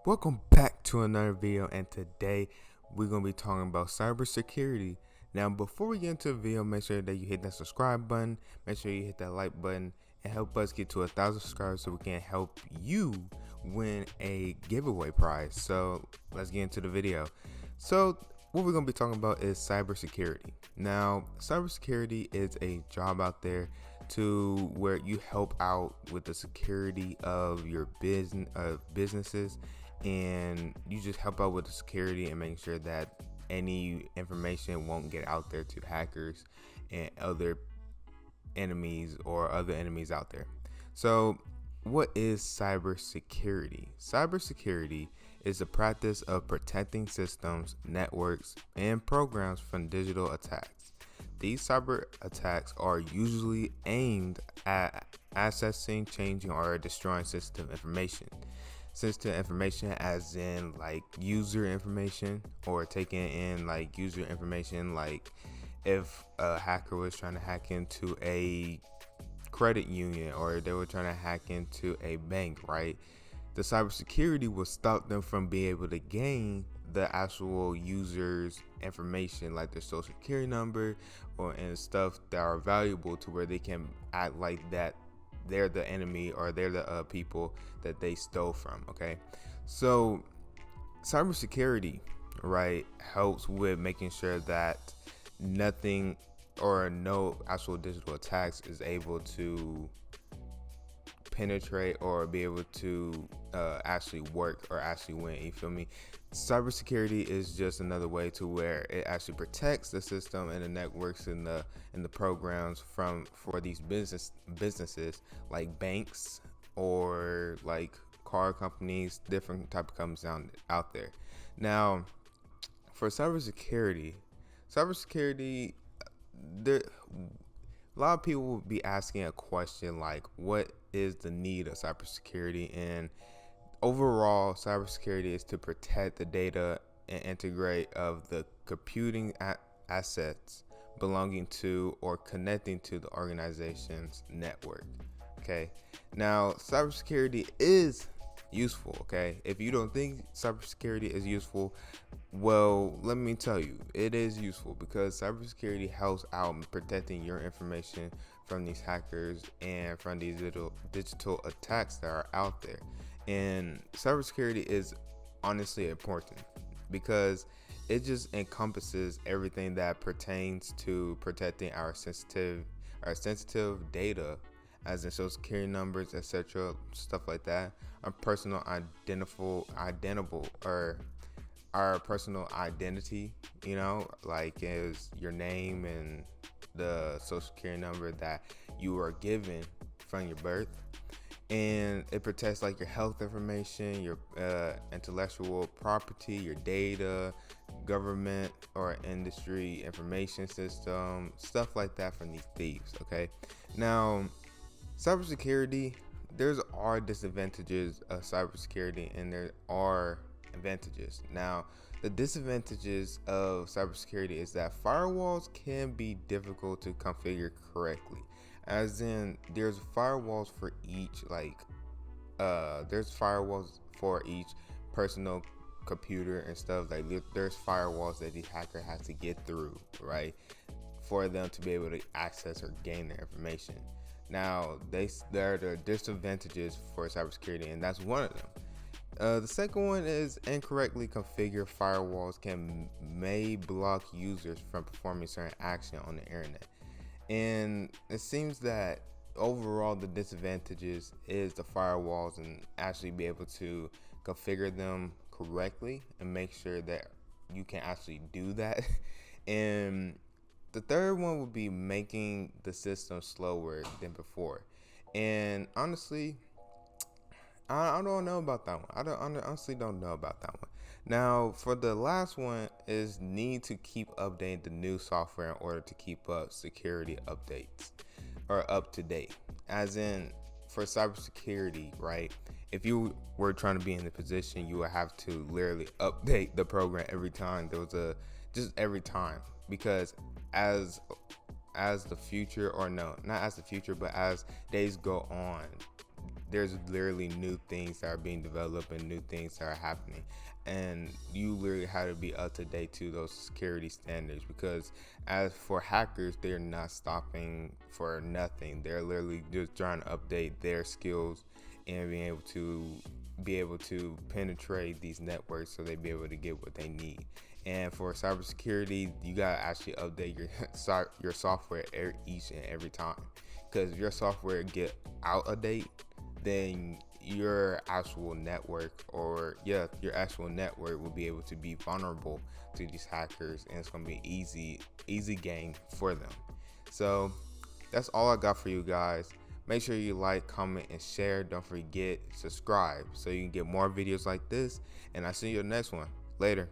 Welcome back to another video, and today we're going to be talking about cybersecurity. Now, before we get into the video, make sure that you hit that subscribe button, make sure you hit that like button, and help us get to 1,000 subscribers so we can help you win a giveaway prize. So let's get into the video. So what we're going to be talking about is cybersecurity. Now, cybersecurity is a job out there to where you help out with the security of your businesses, and you just help out with the security and making sure that any information won't get out there to hackers and other enemies out there. So what is cybersecurity? Cybersecurity is the practice of protecting systems, networks, and programs from digital attacks. These cyber attacks are usually aimed at accessing, changing, or destroying sensitive information. Sensitive information as in like user information, or taking in like user information, like if a hacker was trying to hack into a credit union or they were trying to hack into a bank, right? The cybersecurity will stop them from being able to gain the actual user's information, like their social security number and stuff that are valuable, to where they can act like that they're the enemy or they're the people that they stole from. Okay, so cybersecurity, right, helps with making sure that nothing or no actual digital attacks is able to penetrate or be able to actually work or actually win. You feel me? Cybersecurity is just another way to where it actually protects the system and the networks and the programs for these businesses like banks or like car companies, different type of companies out there. Now, for cybersecurity, there a lot of people will be asking a question like, what is the need of cybersecurity? And overall, cybersecurity is to protect the data and integrate of the computing assets belonging to or connecting to the organization's network. Okay, now cybersecurity is useful. Okay, if you don't think cybersecurity is useful, well, let me tell you, it is useful, because cybersecurity helps out in protecting your information from these hackers and from these digital attacks that are out there. And cybersecurity is honestly important because it just encompasses everything that pertains to protecting our sensitive data, as in social security numbers, etc., stuff like that. Our personal identifiable or our personal identity, like is your name and the social security number that you are given from your birth. And it protects like your health information, your intellectual property, your data, government or industry information system, stuff like that from these thieves. Okay, now cybersecurity, there's are disadvantages of cybersecurity and there are advantages. Now, the disadvantages of cybersecurity is that firewalls can be difficult to configure correctly. As in, there's firewalls for each personal computer and stuff. Like there's firewalls that the hacker has to get through, right, for them to be able to access or gain their information. Now, there are the disadvantages for cybersecurity, and that's one of them. The second one is incorrectly configured firewalls may block users from performing certain action on the internet. And it seems that overall the disadvantages is the firewalls, and actually be able to configure them correctly and make sure that you can actually do that. And the third one would be making the system slower than before. And honestly, I don't know about that one. Honestly don't know about that one. Now, for the last one is need to keep updating the new software in order to keep up security updates or up to date. As in, for cybersecurity, right? If you were trying to be in the position, you would have to literally update the program every time. Just every time, because as the future, or no, not as the future, but as days go on, there's literally new things that are being developed and new things that are happening, and you literally have to be up to date to those security standards, because as for hackers, they're not stopping for nothing. They're literally just trying to update their skills and be able to penetrate these networks so they be able to get what they need. And for cybersecurity, you gotta actually update your software each and every time, because if your software get out of date, then your actual network will be able to be vulnerable to these hackers, and it's gonna be easy game for them. So that's all I got for you guys. Make sure you like, comment, and share. Don't forget subscribe so you can get more videos like this, and I'll see you in the next one. Later.